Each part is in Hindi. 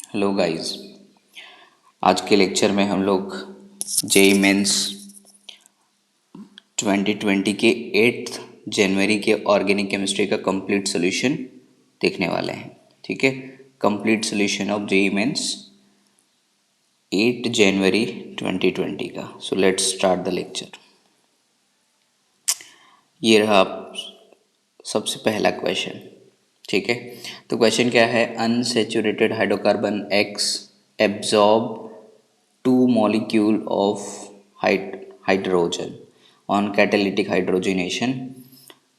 Hello guys. आज के लेक्चर में हम लोग जेई मेंस 2020 के 8 जनवरी के ऑर्गेनिक केमिस्ट्री का कंप्लीट सॉल्यूशन देखने वाले हैं। ठीक है, complete solution of JEE Mains 8 जनवरी 2020 का। So let's start the lecture. ये रहा सबसे पहला क्वेश्चन। ठीक है, तो क्वेश्चन क्या है? Unsaturated hydrocarbon x absorb 2 molecule of hydrogen on catalytic hydrogenation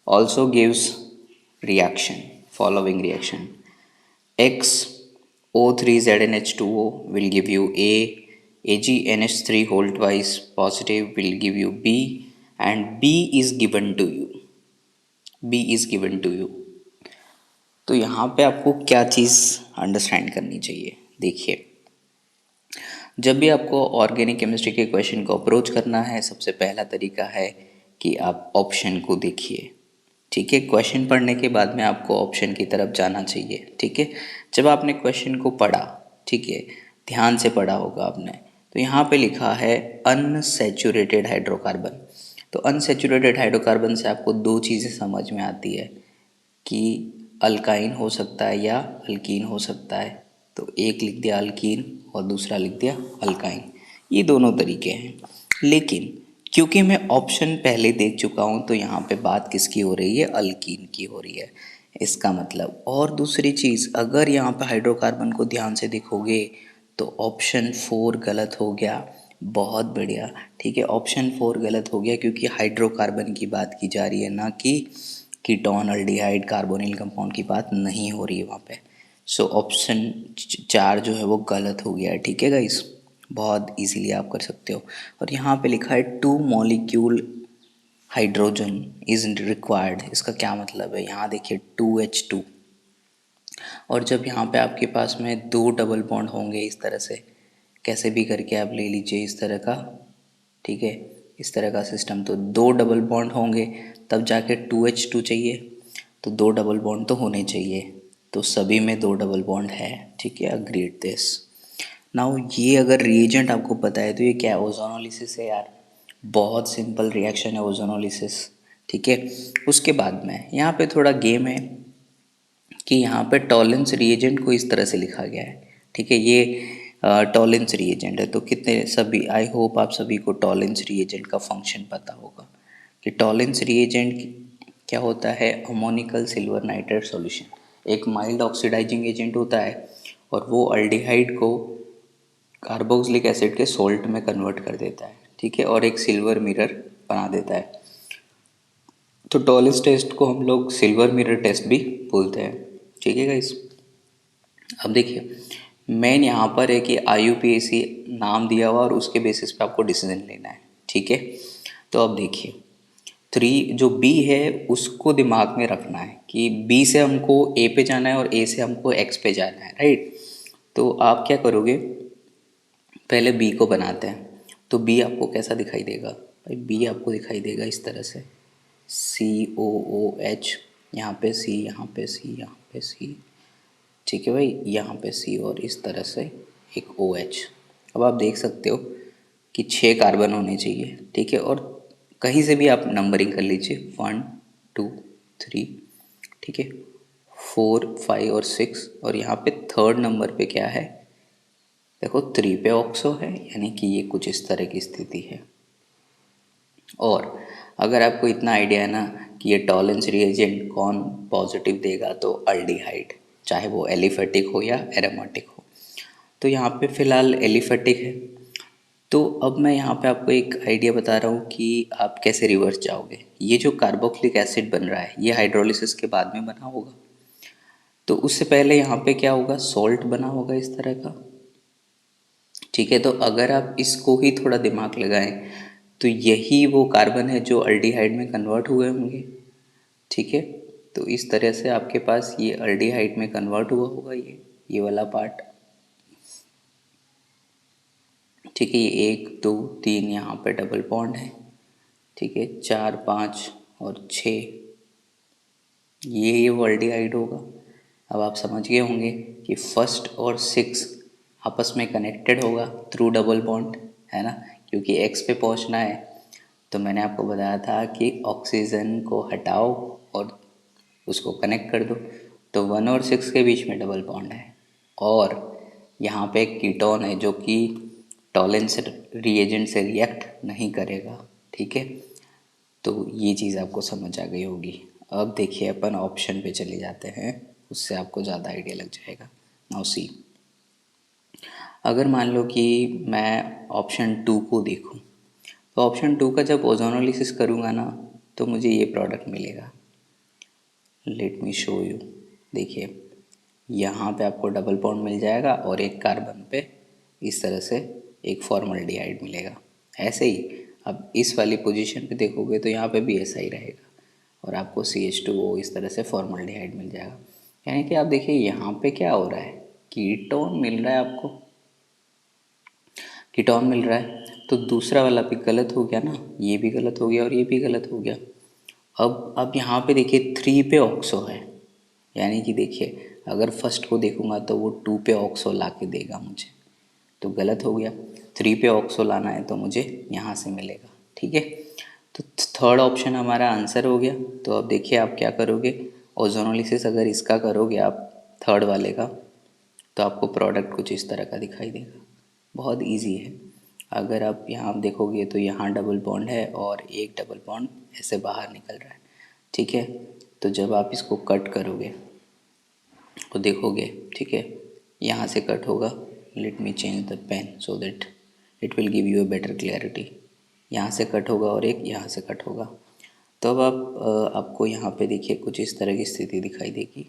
also gives reaction. Following reaction: X O3ZnH2O will give you A, AgNH3 whole twice positive will give you B, and B is given to you. B is given to you. तो यहाँ पे आपको क्या चीज़ अंडरस्टैंड करनी चाहिए? देखिए, जब भी आपको ऑर्गेनिक केमिस्ट्री के क्वेश्चन को अप्रोच करना है, सबसे पहला तरीका है कि आप ऑप्शन को देखिए। ठीक है, क्वेश्चन पढ़ने के बाद में आपको ऑप्शन की तरफ जाना चाहिए। ठीक है, जब आपने क्वेश्चन को पढ़ा, ठीक है, ध्यान से पढ़ा होगा आपने, तो यहाँ पे लिखा है अनसैचुरेटेड हाइड्रोकार्बन। तो अनसैचुरेटेड हाइड्रोकार्बन से आपको दो चीज़ें समझ में आती है कि अल्काइन हो सकता है या अल्कीन हो सकता है। तो एक लिख दिया अल्कीन और दूसरा लिख दिया अल्काइन, ये दोनों तरीके हैं। लेकिन क्योंकि मैं ऑप्शन पहले देख चुका हूँ, तो यहाँ पे बात किसकी हो रही है? अल्कीन की हो रही है, इसका मतलब। और दूसरी चीज़, अगर यहाँ पे हाइड्रोकार्बन को ध्यान से देखोगे तो ऑप्शन 4 गलत हो गया। बहुत बढ़िया, ठीक है, ऑप्शन 4 गलत हो गया क्योंकि हाइड्रोकार्बन की बात की जा रही है, ना कि कीटोन, अल्डिहाइड, कार्बोनिल कंपाउंड की बात नहीं हो रही है वहाँ पे। सो ऑप्शन 4 जो है वो गलत हो गया है। ठीक है गाइस, बहुत इजीली आप कर सकते हो। और यहाँ पे लिखा है 2 मॉलिक्यूल हाइड्रोजन इज रिक्वायर्ड। इसका क्या मतलब है? यहाँ देखिए 2H2, और जब यहाँ पे आपके पास में 2 डबल बॉन्ड होंगे इस तरह से, कैसे भी करके आप ले लीजिए इस तरह का, ठीक है, इस तरह का सिस्टम, तो 2 डबल बॉन्ड होंगे तब जाके 2H2 चाहिए। तो 2 डबल बॉन्ड तो होने चाहिए, तो सभी में 2 डबल बॉन्ड है। ठीक है, अग्रीड दिस। नाउ ये अगर रिएजेंट आपको पता है तो ये क्या है? ओजोनोलिसिस है यार। बहुत सिंपल रिएक्शन है ओजोनोलिसिस। ठीक है, उसके बाद में यहाँ पे थोड़ा गेम है कि यहाँ पे टॉलेंस रिएजेंट को इस तरह से लिखा गया है। ठीक है, ये टॉलेंस रिएजेंट है। तो कितने सभी, आई होप आप सभी को टॉलेंस रिएजेंट का फंक्शन पता होगा कि टॉलेंस रिएजेंट क्या होता है? अमोनिकल सिल्वर नाइट्रेट सॉल्यूशन एक माइल्ड ऑक्सीडाइजिंग एजेंट होता है, और वो अल्डिहाइड को कार्बोक्सिलिक एसिड के सोल्ट में कन्वर्ट कर देता है। ठीक है, और एक सिल्वर मिरर बना देता है। तो टॉलेंस टेस्ट को हम लोग सिल्वर मिरर टेस्ट भी बोलते हैं। ठीक है गाइस, अब देखिए, मेन यहाँ पर है कि IUPAC नाम दिया हुआ और उसके बेसिस पे आपको डिसीजन लेना है। ठीक है, तो अब देखिए 3 जो B है उसको दिमाग में रखना है कि B से हमको A पे जाना है और A से हमको X पे जाना है, राइट। तो आप क्या करोगे? पहले B को बनाते हैं। तो B आपको कैसा दिखाई देगा भाई? B आपको दिखाई देगा इस तरह से, COOH, यहाँ पे C, यहाँ पे C, यहाँ पे C। ठीक है भाई, यहाँ पे C और इस तरह से एक OH। अब आप देख सकते हो कि 6 कार्बन होने चाहिए। ठीक है, और कहीं से भी आप नंबरिंग कर लीजिए, 1 2 3, ठीक है, 4 5 और 6, और यहाँ पे थर्ड नंबर पे क्या है? देखो 3 पे ऑक्सो है, यानी कि ये कुछ इस तरह की स्थिति है। और अगर आपको इतना आइडिया है ना कि ये टॉलेंस रिएजेंट कौन पॉजिटिव देगा, तो अल्डिहाइड, चाहे वो एलिफेटिक हो या एरोमेटिक हो। तो यहाँ पे फ़िलहाल एलिफेटिक है। तो अब मैं यहाँ पे आपको एक आइडिया बता रहा हूँ कि आप कैसे रिवर्स जाओगे। ये जो कार्बोक्सिलिक एसिड बन रहा है ये हाइड्रोलिसिस के बाद में बना होगा, तो उससे पहले यहाँ पे क्या होगा? सॉल्ट बना होगा इस तरह का। ठीक है, तो अगर आप इसको ही थोड़ा दिमाग लगाएं तो यही वो कार्बन है जो अल्डिहाइड में कन्वर्ट हुए होंगे। ठीक है, तो इस तरह से आपके पास ये अल्डिहाइड में कन्वर्ट हुआ होगा ये वाला पार्ट। ठीक है, ये 1 2 3 यहाँ पे डबल बॉन्ड है। ठीक है, 4 5 और 6, ये वो अल्डिहाइड होगा। अब आप समझ गए होंगे कि फर्स्ट और 6 आपस में कनेक्टेड होगा थ्रू डबल बॉन्ड, है ना, क्योंकि एक्स पे पहुंचना है। तो मैंने आपको बताया था कि ऑक्सीजन को हटाओ और उसको कनेक्ट कर दो। तो 1 और 6 के बीच में डबल बॉन्ड है, और यहाँ पे एक कीटोन है जो कि टॉलेंस रिएजेंट से रिएक्ट नहीं करेगा, ठीक है। तो ये चीज़ आपको समझ आ गई होगी। अब देखिए अपन ऑप्शन पे चले जाते हैं, उससे आपको ज़्यादा आइडिया लग जाएगा। नाउ सी, अगर मान लो कि मैं ऑप्शन 2 को देखूं, तो ऑप्शन 2 का जब ओजोनोलिसिस करूँगा ना, तो मुझे ये प्रोडक्ट मिलेगा। Let me show you. देखिए यहाँ पे आपको डबल बॉन्ड मिल जाएगा और एक कार्बन पे इस तरह से एक फॉर्मल्डिहाइड मिलेगा। ऐसे ही अब इस वाली पोजीशन पे देखोगे तो यहाँ पे भी ऐसा ही रहेगा, और आपको CH2O इस तरह से फॉर्मल्डिहाइड मिल जाएगा। यानी कि आप देखिए यहाँ पे क्या हो रहा है, कीटोन मिल रहा है आपको, कीटोन मिल रहा है। तो दूसरा वाला भी गलत हो गया ना, ये भी गलत हो गया और ये भी गलत हो गया। अब यहाँ पे देखिए 3 पे ऑक्सो है, यानी कि देखिए अगर फर्स्ट को देखूंगा तो वो 2 पे ऑक्सो ला के देगा मुझे, तो गलत हो गया। 3 पे ऑक्सो लाना है तो मुझे यहाँ से मिलेगा, ठीक है। तो थर्ड ऑप्शन हमारा आंसर हो गया। तो अब देखिए आप क्या करोगे, ओजोनोलिसिस अगर इसका करोगे आप थर्ड वाले का, तो आपको प्रोडक्ट कुछ इस तरह का दिखाई देगा। बहुत इजी है। अगर आप यहाँ देखोगे तो यहाँ डबल बॉन्ड है और एक डबल बॉन्ड ऐसे बाहर निकल रहा है, ठीक है। तो जब आप इसको कट करोगे तो देखोगे, ठीक है, यहाँ से कट होगा। Let me change the pen so that it will give you a better clarity. यहाँ से कट होगा और एक यहाँ से कट होगा। तो अब आपको यहाँ पे देखिए कुछ इस तरह की स्थिति दिखाई देगी,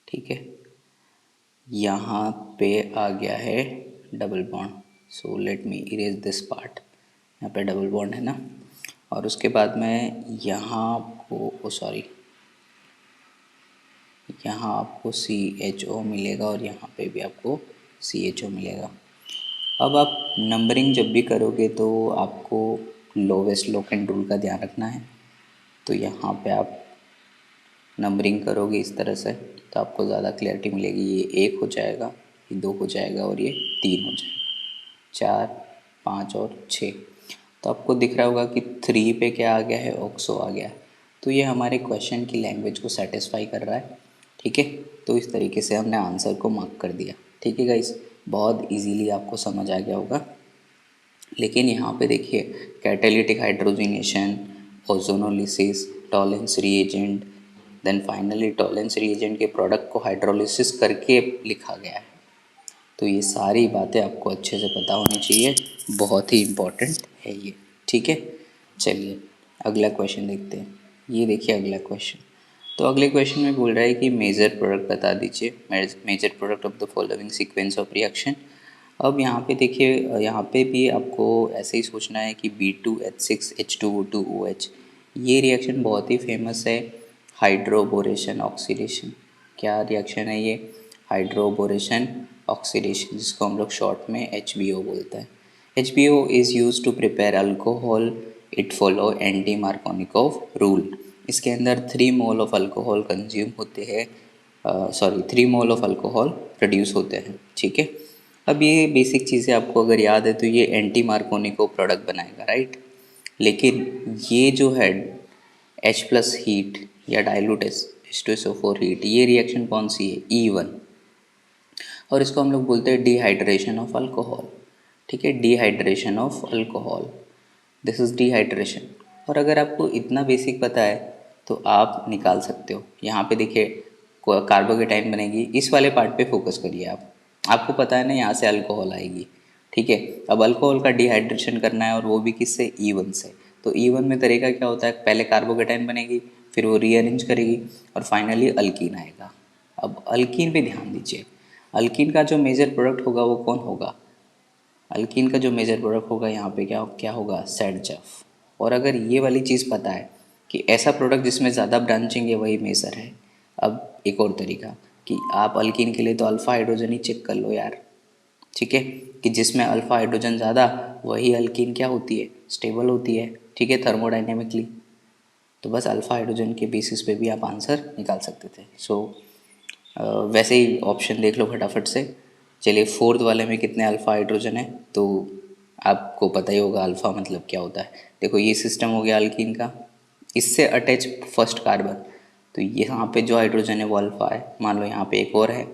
ठीक है। यहाँ पे आ गया है double bond, so let me erase this part. यहाँ पे डबल बॉन्ड है ना, और उसके बाद में यहाँ आपको सॉरी, यहाँ आपको CHO मिलेगा और यहाँ पे भी आपको CHO मिलेगा। अब आप नंबरिंग जब भी करोगे तो आपको लोवेस्ट लोकेंट रूल का ध्यान रखना है। तो यहाँ पे आप नंबरिंग करोगे इस तरह से तो आपको ज़्यादा क्लैरिटी मिलेगी। ये 1 हो जाएगा, ये 2 हो जाएगा और ये 3 हो जाएगा, 4, 5 और 6। तो आपको दिख रहा होगा कि 3 पे क्या आ गया है, ऑक्सो आ गया है। तो ये हमारे क्वेश्चन की लैंग्वेज को सेटिस्फाई कर रहा है, ठीक है। तो इस तरीके से हमने आंसर को मार्क कर दिया, ठीक है गाइस। बहुत इजीली आपको समझ आ गया होगा। लेकिन यहाँ पे देखिए catalytic hydrogenation, ozonolysis, Tollens reagent, then finally Tollens reagent के प्रोडक्ट को हाइड्रोलिसिस करके लिखा गया है। तो ये सारी बातें आपको अच्छे से पता होनी चाहिए, बहुत ही इम्पोर्टेंट है ये, ठीक है। चलिए अगला क्वेश्चन देखते हैं। ये देखिए अगला क्वेश्चन। तो अगले क्वेश्चन में बोल रहा है कि मेजर प्रोडक्ट बता दीजिए, major product of the following sequence of reaction. अब यहाँ पे देखिए, यहाँ पे भी आपको ऐसे ही सोचना है कि B2H6H2O2OH, ये रिएक्शन बहुत ही फेमस है, हाइड्रोबोरेशन ऑक्सीडेशन। क्या रिएक्शन है ये, हाइड्रोबोरेशन ऑक्सीडेशन, जिसको हम लोग शॉर्ट में HBO बोलते हैं। HBO is use to prepare alcohol, it follow anti Markovnikov rule. इसके अंदर 3 मोल ऑफ अल्कोहल कंज्यूम होते हैं, 3 मोल ऑफ अल्कोहल प्रोड्यूस होते हैं, ठीक है। अब ये बेसिक चीज़ें आपको अगर याद है तो ये एंटी मार्कोनिको प्रोडक्ट बनाएगा, राइट। लेकिन ये जो है H+ हीट या डाइल्यूट H2SO4 हीट, ये रिएक्शन कौन सी है, E1, और इसको हम लोग बोलते हैं डिहाइड्रेशन ऑफ अल्कोहल, ठीक है, dehydration of alcohol, this is dehydration. और अगर आपको इतना बेसिक पता है तो आप निकाल सकते हो। यहाँ पे देखिए कार्बोकेटाइन बनेगी, इस वाले पार्ट पे फोकस करिए आप, आपको पता है ना यहाँ से अल्कोहल आएगी, ठीक है। अब अल्कोहल का डिहाइड्रेशन करना है और वो भी किससे, E1 से। तो E1 में तरीका क्या होता है, पहले कार्बोकेटाइन बनेगी, फिर वो रीअरेंज करेगी और फाइनली अल्कीन आएगा। अब अल्कीन पे ध्यान दीजिए, अल्कीन का जो मेजर प्रोडक्ट होगा वो कौन होगा, अल्कीन का जो मेजर प्रोडक्ट होगा यहाँ पे क्या क्या होगा, सेडजफ। और अगर ये वाली चीज़ पता है कि ऐसा प्रोडक्ट जिसमें ज़्यादा ब्रांचिंग है वही मेजर है। अब एक और तरीका कि आप अल्कीन के लिए तो अल्फ़ा हाइड्रोजन ही चेक कर लो यार, ठीक है, कि जिसमें अल्फ़ा हाइड्रोजन ज़्यादा वही अल्कीन क्या होती है, स्टेबल होती है, ठीक है, थर्मोडाइनेमिकली। तो बस अल्फ़ा हाइड्रोजन के बेसिस पे भी आप आंसर निकाल सकते थे। सो वैसे ही ऑप्शन देख लो फटाफट से। चलिए फोर्थ वाले में कितने अल्फ़ा हाइड्रोजन है, तो आपको पता ही होगा अल्फ़ा मतलब क्या होता है। देखो ये सिस्टम हो गया अल्कीन का, इससे अटैच फर्स्ट कार्बन, तो यहाँ पे जो हाइड्रोजन है वो अल्फ़ा है। मान लो यहाँ पे एक और है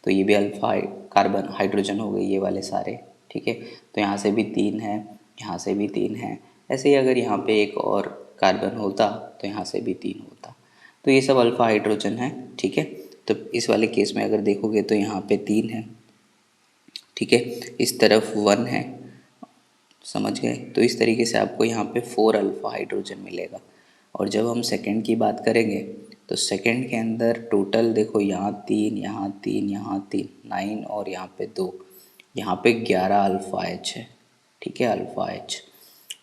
तो ये भी अल्फ़ा कार्बन हाइड्रोजन हो गए ये वाले सारे, ठीक है। तो यहाँ से भी 3 है, यहाँ से भी 3 है। ऐसे ही अगर यहाँ पे एक और कार्बन होता तो यहाँ से भी 3 होता। तो ये सब अल्फ़ा हाइड्रोजन है, ठीक है। तो इस वाले केस में अगर देखोगे तो यहाँ पे 3 है, ठीक है, इस तरफ 1 है, समझ गए। तो इस तरीके से आपको यहाँ पे 4 अल्फ़ा हाइड्रोजन मिलेगा। और जब हम सेकंड की बात करेंगे तो सेकंड के अंदर टोटल देखो यहाँ 3, यहाँ 3, यहाँ 3, 9 और यहाँ पे 2, यहाँ पे 11 अल्फ़ा एच है, ठीक है, अल्फ़ा एच।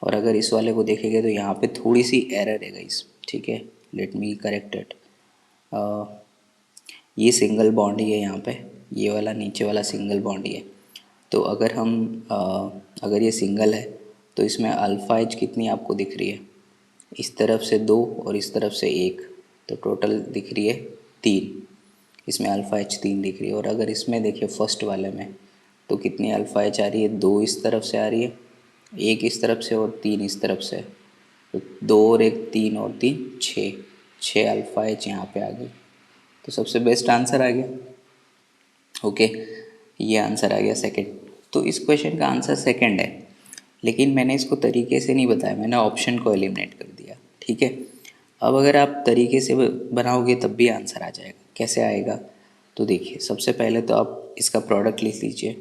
और अगर इस वाले को देखेंगे तो यहाँ पे थोड़ी सी एरर है गाइस, ठीक है, लेट मी करेक्ट इट। ये सिंगल बॉन्ड ही है यहाँ पे, ये वाला नीचे वाला सिंगल बॉन्ड ही है। तो अगर हम अगर ये सिंगल है तो इसमें अल्फ़ा एच कितनी आपको दिख रही है, इस तरफ से 2 और इस तरफ से 1, तो टोटल दिख रही है 3। इसमें अल्फ़ा एच 3 दिख रही है। और अगर इसमें देखिए फर्स्ट वाले में तो कितनी अल्फ़ा एच आ रही है, 2 इस तरफ से आ रही है, 1 इस तरफ से और 3 इस तरफ से। तो 2 और 1 3 और 3 6, 6 अल्फ़ा एच यहाँ पे आ गई। तो सबसे बेस्ट आंसर आ गया, ओके, ये आंसर आ गया सेकंड। तो इस क्वेश्चन का आंसर सेकंड है, लेकिन मैंने इसको तरीके से नहीं बताया, मैंने ऑप्शन को एलिमिनेट कर दिया, ठीक है। अब अगर आप तरीके से बनाओगे तब भी आंसर आ जाएगा। कैसे आएगा, तो देखिए सबसे पहले तो आप इसका प्रोडक्ट लिख लीजिए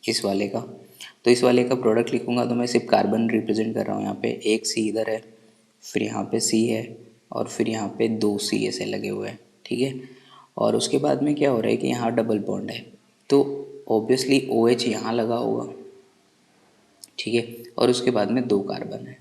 इस वाले का। तो इस वाले का प्रोडक्ट लिखूँगा तो मैं सिर्फ कार्बन रिप्रेजेंट कर रहा हूँ। यहाँ पे एक सी इधर है, फिर यहाँ पे सी है, और फिर यहाँ पे 2 सी ऐसे लगे हुए हैं, ठीक है। और उसके बाद में क्या हो रहा है कि यहाँ डबल बॉन्ड है, तो ऑब्वियसली ओ एच यहाँ लगा होगा, ठीक है। और उसके बाद में 2 कार्बन है।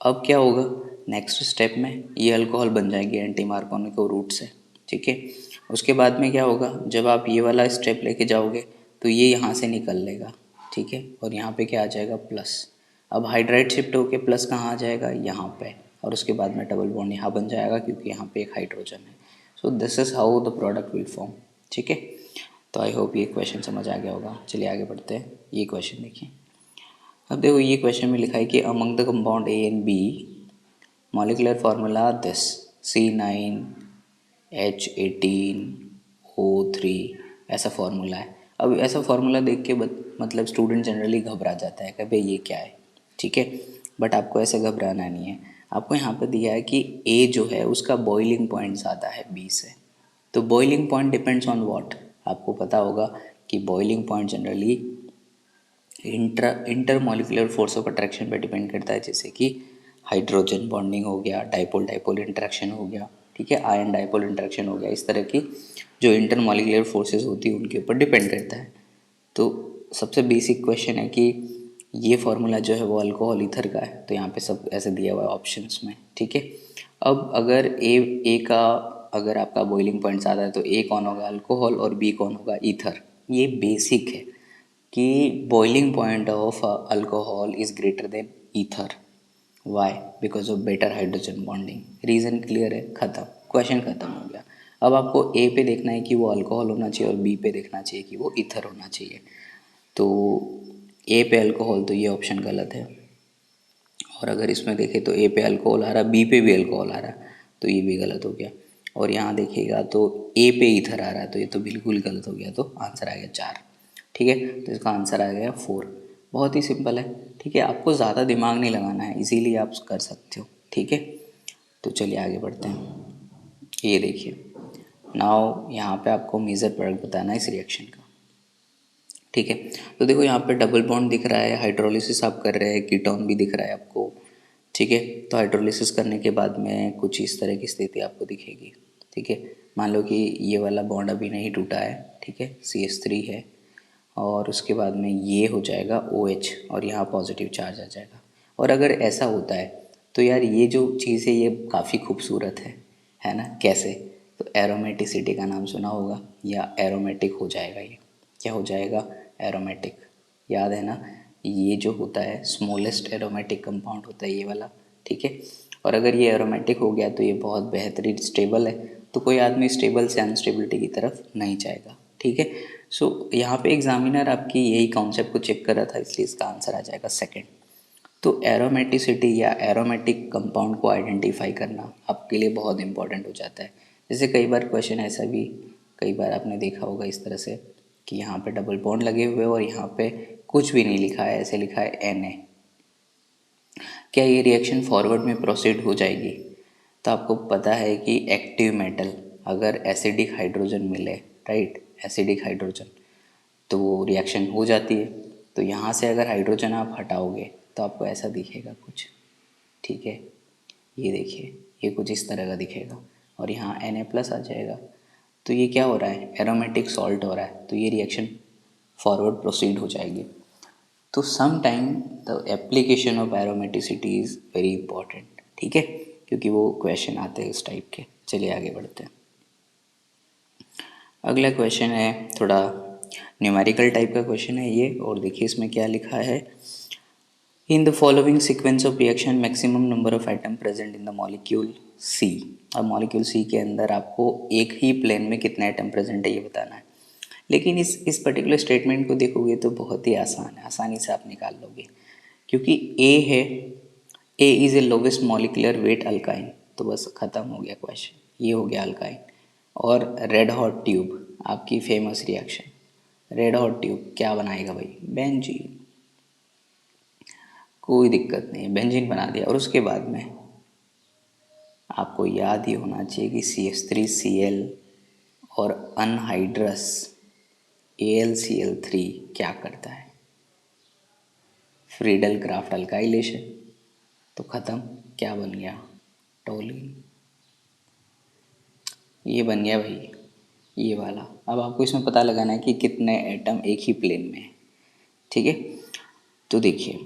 अब क्या होगा, नेक्स्ट स्टेप में ये अल्कोहल बन जाएगी एंटी मार्कोनिको रूट से, ठीक है। उसके बाद में क्या होगा, जब आप ये वाला स्टेप लेके जाओगे तो ये यहाँ से निकल लेगा, ठीक है। और यहाँ पे क्या आ जाएगा, प्लस। अब हाइड्राइड शिफ्ट होके प्लस कहाँ आ जाएगा, यहाँ पे। और उसके बाद में डबल बॉन्ड यहाँ बन जाएगा क्योंकि यहाँ पे एक हाइड्रोजन है। So this is how the product will form, ठीक है। तो आई होप ये क्वेश्चन समझ आ गया होगा। चलिए आगे बढ़ते हैं। ये क्वेश्चन देखिए। अब देखो ये क्वेश्चन में लिखा है कि among the compound A and B molecular formula this C9H18O3, ऐसा फार्मूला है। अब ऐसा फार्मूला देख के मतलब स्टूडेंट जनरली घबरा जाता है कि भाई ये क्या है, ठीक है। बट आपको ऐसे घबराना नहीं है। आपको यहाँ पे दिया है कि ए जो है उसका बॉइलिंग पॉइंट ज़्यादा है बी से। तो boiling point depends on what, आपको पता होगा कि boiling point generally inter molecular force of attraction पे डिपेंड करता है। जैसे कि हाइड्रोजन बॉन्डिंग हो गया, डाइपोल डाइपोल इंटरेक्शन हो गया, ठीक है, आयन डाइपोल इंटरेक्शन हो गया। इस तरह की जो इंटर मॉलिकुलर फोर्सेस होती है उनके ऊपर डिपेंड करता है। तो सबसे बेसिक क्वेश्चन है कि ये फार्मूला जो है वो अल्कोहल ईथर का है, तो यहाँ पे सब ऐसे दिया हुआ है ऑप्शंस में, ठीक है। अब अगर ए का अगर आपका बॉइलिंग पॉइंट ज़्यादा है तो ए कौन होगा, अल्कोहल, और बी कौन होगा, ईथर। ये बेसिक है कि boiling point of alcohol is greater than ether. Why, because of better hydrogen bonding. Reason clear है, ख़त्म, क्वेश्चन ख़त्म हो गया। अब आपको ए पे देखना है कि वो अल्कोहल होना चाहिए और बी पे देखना चाहिए कि वो ईथर होना चाहिए। तो ए पे अल्कोहल, तो ये ऑप्शन गलत है। और अगर इसमें देखें तो ए पे अल्कोहल आ रहा, बी पे भी अल्कोहल आ रहा, तो ये भी गलत हो गया। और यहाँ देखिएगा तो ए पे ईथर आ रहा है, तो ये तो बिल्कुल गलत हो गया। तो आंसर आ गया 4, ठीक है। तो इसका आंसर आ गया 4। बहुत ही सिंपल है, ठीक है। आपको ज़्यादा दिमाग नहीं लगाना है, इसीलिए आप कर सकते हो, ठीक है। तो चलिए आगे बढ़ते हैं। ये देखिए, नाउ यहाँ पे आपको मेजर प्रोडक्ट बताना है इस रिएक्शन का, ठीक है। तो देखो यहाँ पे डबल बॉन्ड दिख रहा है, हाइड्रोलिसिस आप कर रहे हैं, कीटोन भी दिख रहा है आपको, ठीक है। तो हाइड्रोलिसिस करने के बाद में कुछ इस तरह की स्थिति आपको दिखेगी, ठीक है। मान लो कि ये वाला बॉन्ड अभी नहीं टूटा है, ठीक है, CH3 है, और उसके बाद में ये हो जाएगा OH और यहाँ पॉजिटिव चार्ज आ जाएगा। और अगर ऐसा होता है तो यार ये जो चीज़ है ये काफ़ी खूबसूरत है ना। कैसे, तो एरोमेटिसिटी का नाम सुना होगा, या एरोमेटिक हो जाएगा। ये क्या हो जाएगा, एरोमेटिक, याद है ना। ये जो होता है स्मॉलेस्ट एरोमेटिक कंपाउंड होता है ये वाला, ठीक है। और अगर ये एरोमेटिक हो गया तो ये बहुत बेहतरीन स्टेबल है, तो कोई आदमी स्टेबल से अनस्टेबिलिटी की तरफ नहीं जाएगा, ठीक है। सो यहाँ पे एग्जामिनर आपकी यही कॉन्सेप्ट को चेक कर रहा था, इसलिए इसका आंसर आ जाएगा सेकंड। तो एरोमेटिसिटी या एरोमेटिक कंपाउंड को आइडेंटिफाई करना आपके लिए बहुत इंपॉर्टेंट हो जाता है। जैसे कई बार क्वेश्चन ऐसा भी, कई बार आपने देखा होगा इस तरह से कि यहाँ पे डबल बॉन्ड लगे हुए और यहाँ पे कुछ भी नहीं लिखा है, ऐसे लिखा है Na, क्या ये रिएक्शन फॉरवर्ड में प्रोसीड हो जाएगी? तो आपको पता है कि एक्टिव मेटल अगर एसिडिक हाइड्रोजन मिले, राइट, एसिडिक हाइड्रोजन, तो वो रिएक्शन हो जाती है। तो यहाँ से अगर हाइड्रोजन आप हटाओगे तो आपको ऐसा दिखेगा कुछ, ठीक है, ये देखिए, ये कुछ इस तरह का दिखेगा और यहाँ Na+ आ जाएगा। तो ये क्या हो रहा है, एरोमेटिक सॉल्ट हो रहा है, तो ये रिएक्शन फॉरवर्ड प्रोसीड हो जाएगी। तो some time the application of aromaticity is very important, ठीक है, क्योंकि वो क्वेश्चन आते हैं इस टाइप के। चलिए आगे बढ़ते हैं। अगला क्वेश्चन है थोड़ा न्यूमेरिकल टाइप का क्वेश्चन है ये, और देखिए इसमें क्या लिखा है। In the following sequence of reaction maximum number of atom present in the molecule C. अब मॉलिक्यूल सी के अंदर आपको एक ही प्लेन में कितने एटम प्रेजेंट है ये बताना है। लेकिन इस पर्टिकुलर स्टेटमेंट को देखोगे तो बहुत ही आसान है, आसानी से आप निकाल लोगे, क्योंकि ए है, A is a lowest molecular weight alkyne, तो बस ख़त्म हो गया क्वेश्चन, ये हो गया अल्काइन। और रेड हॉट ट्यूब आपकी famous reaction, red hot tube क्या बनाएगा भाई, बेंजीन, कोई दिक्कत नहीं, बेंजीन बना दिया। और उसके बाद में आपको याद ही होना चाहिए कि CH3Cl और अनहाइड्रस AlCl3 क्या करता है, फ्रीडल क्राफ्ट अल्काइलेशन, तो ख़त्म, क्या बन गया, टोलिन, ये बन गया भाई, ये वाला। अब आपको इसमें पता लगाना है कि कितने एटम एक ही प्लेन में है, ठीक है। तो देखिए,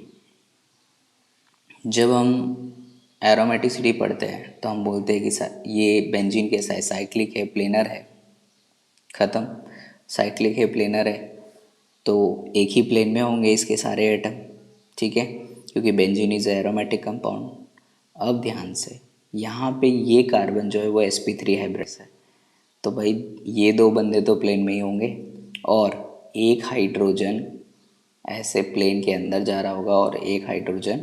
जब हम एरोमेटिसिटी पढ़ते हैं तो हम बोलते हैं कि ये बेंजीन कैसा है, साइक्लिक है, प्लेनर है, ख़त्म, साइक्लिक है, प्लेनर है, तो एक ही प्लेन में होंगे इसके सारे एटम, ठीक है, क्योंकि बेंजीन इज़ एरोमेटिक कंपाउंड। अब ध्यान से, यहाँ पे ये कार्बन जो है वो sp3 हाइब्रिड है, तो भाई ये दो बंदे तो प्लेन में ही होंगे, और एक हाइड्रोजन ऐसे प्लेन के अंदर जा रहा होगा और एक हाइड्रोजन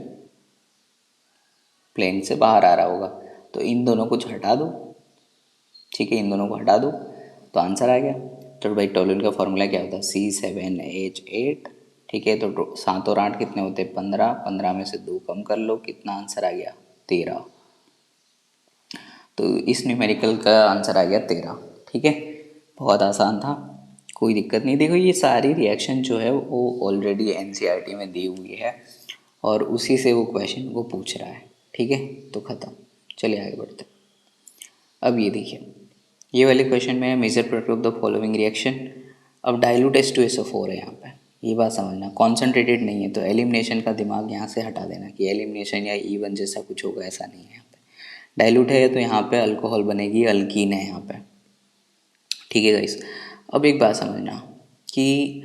प्लेन से बाहर आ रहा होगा। तो इन दोनों को हटा दो, ठीक है, इन दोनों को हटा दो तो आंसर आ गया। तो भाई टोलुइन का फॉर्मूला क्या होता है, C7H8, ठीक है। तो 7 और 8 कितने होते हैं, 15, 15 में से 2 कम कर लो, कितना आंसर आ गया, 13। तो इस न्यूमेरिकल का आंसर आ गया 13, ठीक है, बहुत आसान था, कोई दिक्कत नहीं। देखो ये सारी रिएक्शन जो है वो ऑलरेडी NCERT में दी हुई है और उसी से वो क्वेश्चन वो पूछ रहा है, ठीक है, तो ख़त्म। चलिए आगे बढ़ते। अब ये देखिए, ये वाले क्वेश्चन में major product of the following reaction. अब डाइल्यूट H2SO4 है यहाँ पे, ये बात समझना, कॉन्सेंट्रेटेड नहीं है, तो एलिमिनेशन का दिमाग यहाँ से हटा देना कि एलिमिनेशन या इवन जैसा कुछ होगा, ऐसा नहीं है। यहाँ पे डाइल्यूट है तो यहाँ पे अल्कोहल बनेगी, अल्कीन है यहाँ पे, ठीक है गाइस। अब एक बात समझना कि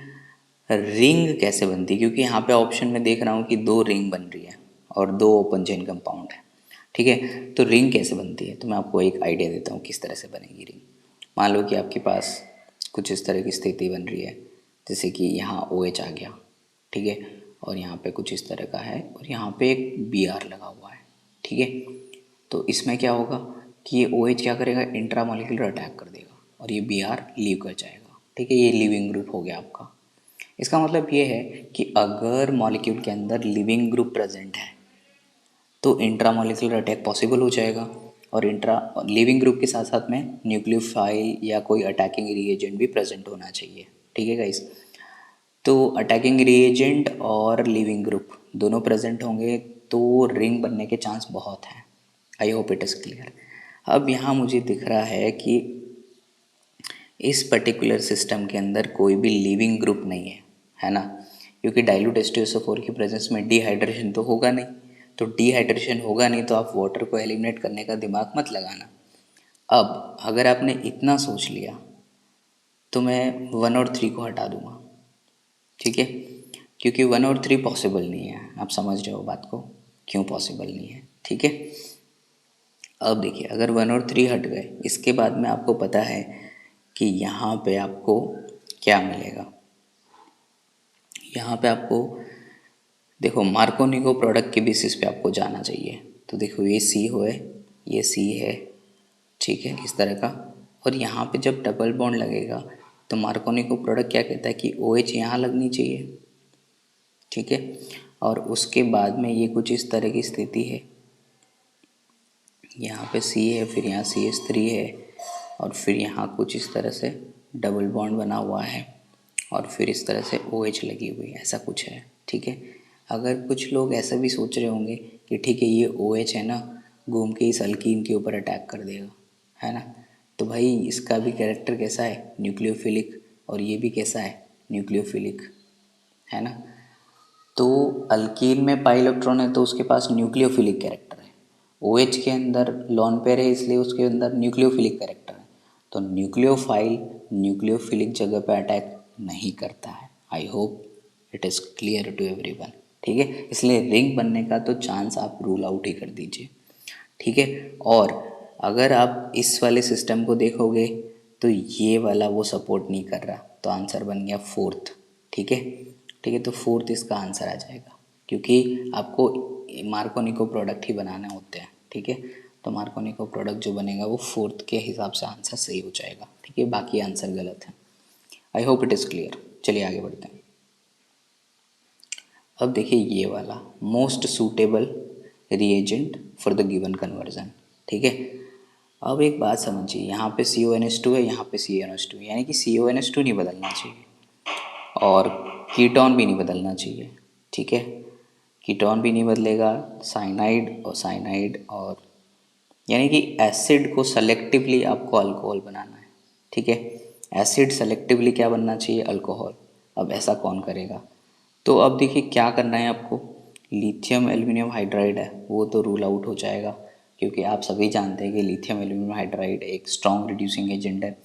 रिंग कैसे बनती है, क्योंकि यहाँ पे ऑप्शन में देख रहा हूँ कि 2 रिंग बन रही है और 2 ओपन चेन कंपाउंड है, ठीक है। तो रिंग कैसे बनती है, तो मैं आपको एक आइडिया देता हूँ किस तरह से बनेगी रिंग। मान लो कि आपके पास कुछ इस तरह की स्थिति बन रही है, जैसे कि यहाँ OH आ गया, ठीक है, और यहाँ पे कुछ इस तरह का है और यहाँ पे एक Br लगा हुआ है, ठीक है। तो इसमें क्या होगा कि ये OH क्या करेगा, इंट्रामॉलिक्यूलर अटैक कर देगा और ये Br लीव कर जाएगा, ठीक है, ये लिविंग ग्रुप हो गया आपका। इसका मतलब ये है कि अगर मॉलिक्यूल के अंदर लिविंग ग्रुप प्रेजेंट है तो इंट्रामॉलिक्यूलर अटैक पॉसिबल हो जाएगा, और इंट्रा लिविंग ग्रुप के साथ साथ में न्यूक्लियोफाइल या कोई अटैकिंग रिएजेंट भी प्रेजेंट होना चाहिए, ठीक है गाइस। तो अटैकिंग रिएजेंट और लिविंग ग्रुप दोनों प्रेजेंट होंगे तो रिंग बनने के चांस बहुत हैं। आई होप इट इज़ क्लियर। अब यहाँ मुझे दिख रहा है कि इस पर्टिकुलर सिस्टम के अंदर कोई भी लिविंग ग्रुप नहीं है ना, क्योंकि डाइल्यूट H2SO4 की प्रेजेंस में डिहाइड्रेशन तो होगा नहीं, तो डिहाइड्रेशन होगा नहीं तो आप वाटर को एलिमिनेट करने का दिमाग मत लगाना। अब अगर आपने इतना सोच लिया तो मैं 1 और 3 को हटा दूंगा, ठीक है, क्योंकि 1 और 3 पॉसिबल नहीं है। आप समझ रहे हो बात को, क्यों पॉसिबल नहीं है, ठीक है। अब देखिए, अगर 1 और 3 हट गए, इसके बाद में आपको पता है कि यहाँ पे आपको क्या मिलेगा। यहाँ पे आपको देखो मार्कोनिको प्रोडक्ट के बेसिस पे आपको जाना चाहिए। तो देखो ये सी हो है, ये सी है, ठीक है, इस तरह का। और यहाँ पे जब डबल बॉन्ड लगेगा तो मार्कोनिको प्रोडक्ट क्या कहता है कि ओ एच यहाँ लगनी चाहिए, ठीक है। और उसके बाद में ये कुछ इस तरह की स्थिति है, यहाँ पे सी है, फिर यहाँ सी एच थ्री है, और फिर यहाँ कुछ इस तरह से डबल बॉन्ड बना हुआ है, और फिर इस तरह से ओ एच लगी हुई है, ऐसा कुछ है, ठीक है। अगर कुछ लोग ऐसा भी सोच रहे होंगे कि ठीक है ये ओ एच है ना, घूम के इस अल्कीन के ऊपर अटैक कर देगा, है ना। तो भाई इसका भी कैरेक्टर कैसा है, न्यूक्लियोफिलिक, और ये भी कैसा है, न्यूक्लियोफिलिक, है ना। तो अल्कीन में पाई इलेक्ट्रॉन है तो उसके पास न्यूक्लियोफिलिक कैरेक्टर है, OH के अंदर लॉन पेयर है इसलिए उसके अंदर न्यूक्लियोफिलिक कैरेक्टर है। तो न्यूक्लियोफाइल न्यूक्लियोफिलिक जगह पे अटैक नहीं करता है। I hope it is clear to everyone, ठीक है। इसलिए रिंग बनने का तो चांस आप रूल आउट ही कर दीजिए, ठीक है। और अगर आप इस वाले सिस्टम को देखोगे तो ये वाला वो सपोर्ट नहीं कर रहा, तो आंसर बन गया फोर्थ, ठीक है। ठीक है, तो फोर्थ इसका आंसर आ जाएगा, क्योंकि आपको मार्कोनिको प्रोडक्ट ही बनाने होते हैं, ठीक है। तो मार्कोनिको प्रोडक्ट जो बनेगा वो फोर्थ के हिसाब से आंसर सही हो जाएगा, ठीक है। बाकी आंसर गलत है। I hope it is clear. चलिए आगे बढ़ते हैं। अब देखिए ये वाला most suitable reagent for the given conversion, ठीक है। अब एक बात समझिए, यहाँ पे CONH2 है, यहाँ पे CONH2 है, यानी कि CONH2 नहीं बदलना चाहिए और कीटोन भी नहीं बदलना चाहिए, ठीक है। कीटोन भी नहीं बदलेगा, साइनाइड और यानी कि एसिड को सेलेक्टिवली आपको अल्कोहल बनाना है, ठीक है। एसिड सेलेक्टिवली क्या बनना चाहिए, अल्कोहल। अब ऐसा कौन करेगा। तो अब देखिए क्या करना है आपको, लिथियम एल्यूमिनियम हाइड्राइड है वो तो रूल आउट हो जाएगा, क्योंकि आप सभी जानते हैं कि लिथियम एल्यूमिनियम हाइड्राइड एक स्ट्रॉन्ग रिड्यूसिंग एजेंट है,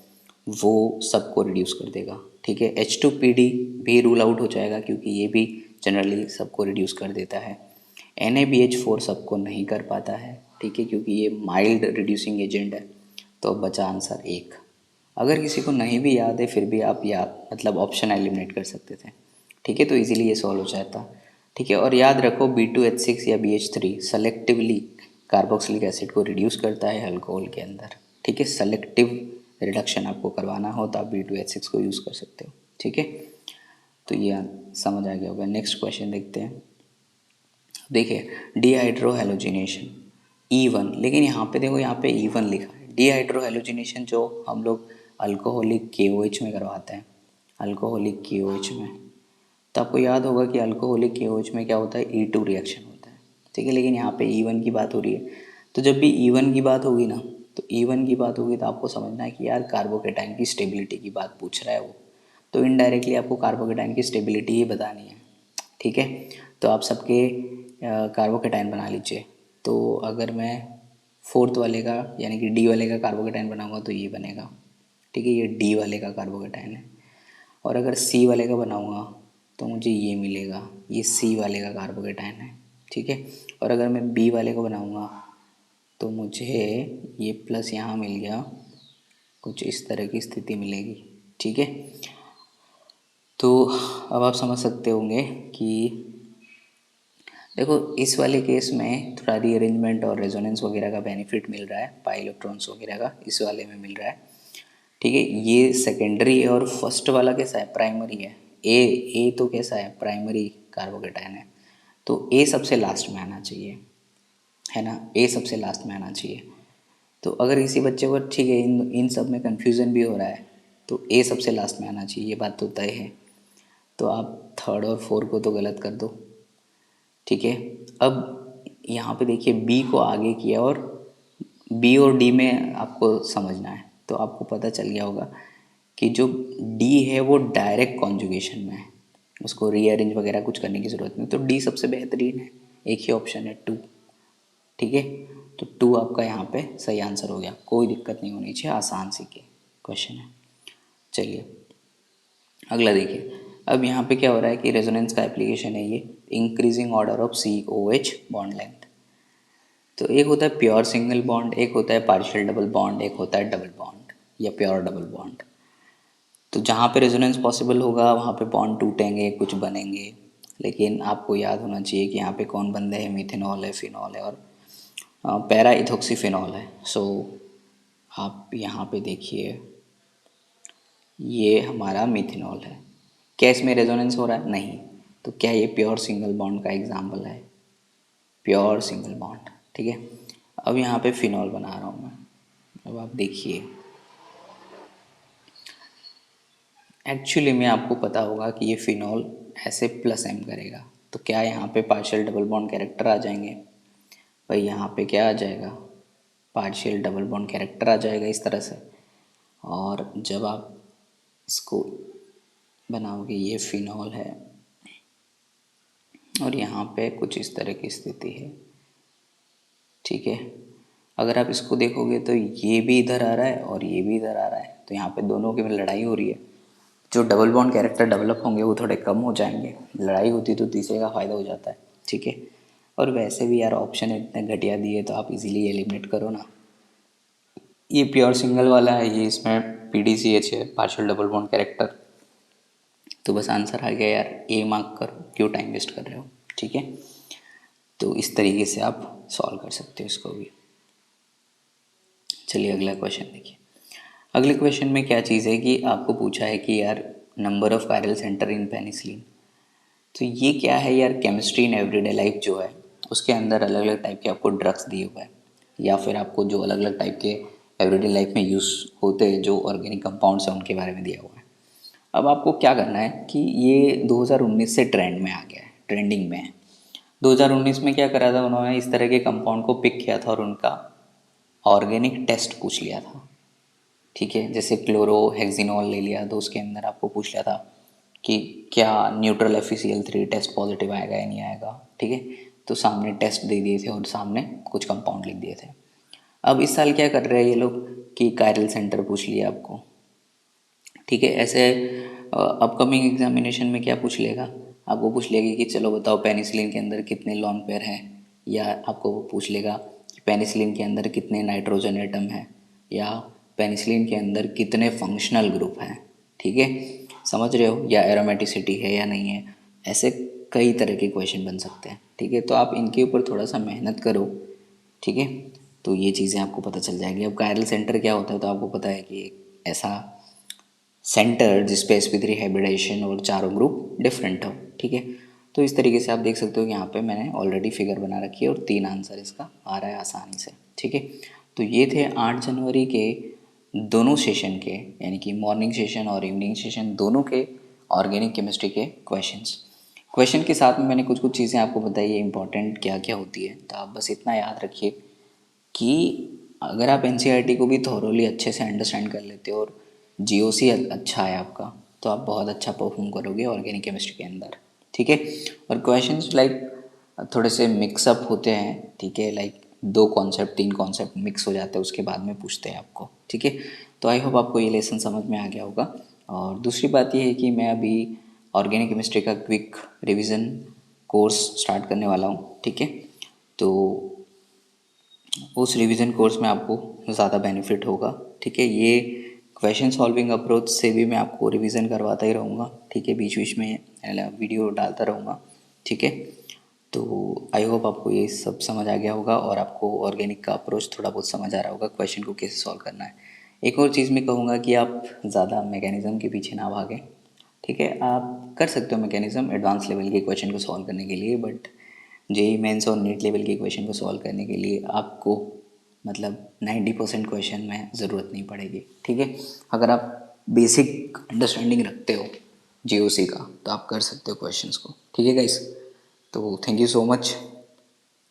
वो सबको रिड्यूस कर देगा, ठीक है। H2PD भी रूल आउट हो जाएगा क्योंकि ये भी जनरली सबको रिड्यूस कर देता है। NaBH4 सबको नहीं कर पाता है, ठीक है, क्योंकि ये माइल्ड रिड्यूसिंग एजेंट है। तो अब बचा आंसर एक। अगर किसी को नहीं भी याद है फिर भी आप याद मतलब ऑप्शन एलिमिनेट कर सकते थे, ठीक है। तो इजीली ये सॉल्व हो जाता, ठीक है। और याद रखो B2H6 या BH3 सेलेक्टिवली कार्बोक्सिलिक एसिड को रिड्यूस करता है अल्कोहल के अंदर, ठीक है। सेलेक्टिव रिडक्शन आपको करवाना हो तो आप B2H6 को यूज़ कर सकते हो, ठीक है। तो ये समझ आ गया होगा। नेक्स्ट क्वेश्चन देखते हैं। देखिए डिहाइड्रो हेलोजिनेशन E1, लेकिन यहाँ पे देखो यहाँ पे E1 लिखा है। डिहाइड्रो हेलोजिनेशन जो हम लोग अल्कोहलिक KOH में करवाते हैं, अल्कोहलिक KOH में, तो आपको याद होगा कि अल्कोहलिक KOH में क्या होता है, E2 रिएक्शन होता है, ठीक है। लेकिन यहाँ पे E1 की बात हो रही है, तो जब भी E1 की बात होगी ना, तो E1 की बात होगी तो आपको समझना है कि यार कार्बोकेटाइन की स्टेबिलिटी की बात पूछ रहा है वो, तो इनडायरेक्टली आपको कार्बोकेटाइन की स्टेबिलिटी ही बतानी है, ठीक है। तो आप सबके कार्बोकेटाइन बना लीजिए। तो अगर मैं फोर्थ वाले का यानी कि डी वाले का कार्बोकेटाइन बनाऊंगा तो ये बनेगा, ठीक है, ये डी वाले का कार्बोकेटाइन है। और अगर सी वाले का बनाऊंगा तो मुझे ये मिलेगा, ये सी वाले का कार्बोकेटाइन है, ठीक है। और अगर मैं बी वाले को बनाऊंगा तो मुझे ये प्लस यहाँ मिल गया, कुछ इस तरह की स्थिति मिलेगी, ठीक है। तो अब आप समझ सकते होंगे कि देखो इस वाले केस में थोड़ा रीअरेंजमेंट और रेजोनेंस वगैरह का बेनिफिट मिल रहा है, पाई इलेक्ट्रॉन्स वगैरह का इस वाले में मिल रहा है, ठीक है। ये सेकेंडरी है और फर्स्ट वाला कैसा है, प्राइमरी है। ए तो कैसा है, प्राइमरी कार्बोकेटाइन है। तो ए सबसे लास्ट में आना चाहिए, है ना, ए सबसे लास्ट में आना चाहिए। तो अगर किसी बच्चे को ठीक है इन सब में कन्फ्यूज़न भी हो रहा है तो ए सबसे लास्ट में आना चाहिए, ये बात तो तय है। तो आप थर्ड और फोर्थ को तो गलत कर दो, ठीक है। अब यहाँ पे देखिए बी को आगे किया और बी और डी में आपको समझना है, तो आपको पता चल गया होगा कि जो डी है वो डायरेक्ट कॉन्जुगेशन में है, उसको रीअरेंज वगैरह कुछ करने की ज़रूरत नहीं, तो डी सबसे बेहतरीन है। एक ही ऑप्शन है टू, ठीक है। तो टू आपका यहाँ पे सही आंसर हो गया, कोई दिक्कत नहीं होनी चाहिए, आसान सी के क्वेश्चन है। चलिए अगला देखिए। अब यहाँ पे क्या हो रहा है कि रेजोनेंस का एप्लीकेशन है ये, increasing order of COH bond length. तो एक होता है प्योर सिंगल बॉन्ड, एक होता है पार्शियल डबल बॉन्ड, एक होता है डबल बॉन्ड या प्योर डबल बॉन्ड। तो जहाँ पे रेजोनेंस पॉसिबल होगा वहाँ पे बॉन्ड टूटेंगे, कुछ बनेंगे, लेकिन आपको याद होना चाहिए कि यहाँ पे कौन बंदे हैं, मिथेनॉल है, फिनॉल है और पैरा इथोक्सीफिनॉल है। सो आप यहाँ पे देखिए ये हमारा मिथेनॉल है। क्या इसमें रेजोनेंस हो रहा है? नहीं। तो क्या ये प्योर सिंगल बॉन्ड का एग्जाम्पल है? प्योर सिंगल बॉन्ड, ठीक है। अब यहाँ पे फिनॉल बना रहा हूँ मैं। अब आप देखिए एक्चुअली में आपको पता होगा कि ये फिनॉल ऐसे प्लस एम करेगा, तो क्या यहाँ पे पार्शियल डबल बॉन्ड कैरेक्टर आ जाएंगे? भाई यहाँ पे क्या आ जाएगा? पार्शियल डबल बॉन्ड कैरेक्टर आ जाएगा इस तरह से। और जब आप इसको बनाओगे, ये फिनॉल है और यहाँ पे कुछ इस तरह की स्थिति है, ठीक है। अगर आप इसको देखोगे तो ये भी इधर आ रहा है और ये भी इधर आ रहा है, तो यहाँ पे दोनों की लड़ाई हो रही है। जो डबल बॉन्ड कैरेक्टर डेवलप होंगे वो थोड़े कम हो जाएंगे, लड़ाई होती तो तीसरे का फ़ायदा हो जाता है, ठीक है। और वैसे भी यार ऑप्शन इतने घटिया दिए तो आप इजीली एलिमिनेट करो ना। ये प्योर सिंगल वाला है, ये इसमें PDCH है, पार्शियल डबल बॉन्ड कैरेक्टर। तो बस आंसर आ गया यार, ए मार्क करो, क्यों टाइम वेस्ट कर रहे हो, ठीक है। तो इस तरीके से आप सॉल्व कर सकते हो इसको भी। चलिए अगला क्वेश्चन देखिए। अगले क्वेश्चन में क्या चीज़ है कि आपको पूछा है कि यार number of chiral centre in penicillin. तो ये क्या है यार, केमिस्ट्री इन एवरीडे लाइफ जो है उसके अंदर अलग अलग टाइप के आपको ड्रग्स दिए हुए हैं, या फिर आपको जो अलग अलग टाइप के एवरीडे लाइफ में यूज़ होते हैं जो ऑर्गेनिक कंपाउंड्स हैं उनके बारे में दिया हुआ है। अब आपको क्या करना है कि ये 2019 से ट्रेंड में आ गया है, ट्रेंडिंग में है। 2019 में क्या करा था उन्होंने, इस तरह के कंपाउंड को पिक किया था और उनका ऑर्गेनिक टेस्ट पूछ लिया था, ठीक है। जैसे क्लोरोहेक्सिनॉल ले लिया तो उसके अंदर आपको पूछ लिया था कि क्या न्यूट्रल FeCl3 टेस्ट पॉजिटिव आएगा या नहीं आएगा, ठीक है। तो सामने टेस्ट दे दिए थे और सामने कुछ कंपाउंड लिख दिए थे। अब इस साल क्या कर रहे हैं ये लोग कि कायरल सेंटर पूछ लिया आपको, ठीक है। ऐसे अपकमिंग एग्जामिनेशन में क्या पूछ लेगा, आपको पूछ लेगा कि चलो बताओ पेनिसिलिन के अंदर कितने लॉन पेयर हैं, या आपको पूछ लेगा कि पेनिसिलिन के अंदर कितने नाइट्रोजन एटम हैं, या पेनिसिलिन के अंदर कितने फंक्शनल ग्रुप हैं, ठीक है। समझ रहे हो, या एरोमेटिसिटी है या नहीं है। ऐसे कई तरह के क्वेश्चन बन सकते हैं, ठीक है। तो आप इनके ऊपर थोड़ा सा मेहनत करो, ठीक है। तो ये चीज़ें आपको पता चल जाएगी। अब कायरल सेंटर क्या होता है तो आपको पता है कि एक ऐसा सेंटर जिस पे sp3 हाइब्रिडाइजेशन और चारों ग्रुप डिफरेंट हो, ठीक है। तो इस तरीके से आप देख सकते हो कि यहाँ पे मैंने ऑलरेडी फिगर बना रखी है और 3 आंसर इसका आ रहा है आसानी से, ठीक है। तो ये थे 8 जनवरी के दोनों सेशन के, यानी कि मॉर्निंग सेशन और इवनिंग सेशन दोनों के ऑर्गेनिक केमिस्ट्री के क्वेश्चन के साथ में मैंने कुछ कुछ चीज़ें आपको बताई है इंपॉर्टेंट क्या क्या होती है। तो आप बस इतना याद रखिए कि अगर आप NCERT को भी थॉरोली अच्छे से अंडरस्टैंड कर लेते हो और GOC अच्छा है आपका, तो आप बहुत अच्छा परफॉर्म करोगे ऑर्गेनिक केमिस्ट्री के अंदर, ठीक है। और क्वेश्चंस लाइक थोड़े से मिक्सअप होते हैं, ठीक है। लाइक 2 कॉन्सेप्ट 3 कॉन्सेप्ट मिक्स हो जाते हैं उसके बाद में पूछते हैं आपको, ठीक है। तो आई होप आपको ये लेसन समझ में आ गया होगा। और दूसरी बात ये है कि मैं अभी ऑर्गेनिक केमिस्ट्री का क्विक रिविज़न कोर्स स्टार्ट करने वाला हूँ, ठीक है। तो उस रिवीजन कोर्स में आपको ज़्यादा बेनिफिट होगा, ठीक है। ये क्वेश्चन सॉल्विंग अप्रोच से भी मैं आपको रिवीजन करवाता ही रहूँगा, ठीक है। बीच बीच में वीडियो डालता रहूँगा, ठीक है। तो आई होप आपको ये सब समझ आ गया होगा और आपको ऑर्गेनिक का अप्रोच थोड़ा बहुत समझ आ रहा होगा, क्वेश्चन को कैसे सॉल्व करना है। एक और चीज़ मैं कहूँगा कि आप ज़्यादा मैकेनिज़्म के पीछे ना भागें, ठीक है। आप कर सकते हो मैकेनिज़्म एडवांस लेवल के क्वेश्चन को सॉल्व करने के लिए, बट JEE मेंस और नीट लेवल के क्वेश्चन को सॉल्व करने के लिए आपको मतलब 90% क्वेश्चन में ज़रूरत नहीं पड़ेगी, ठीक है। अगर आप बेसिक अंडरस्टैंडिंग रखते हो GOC का तो आप कर सकते हो क्वेश्चंस को, ठीक है गाइस। तो थैंक यू सो मच।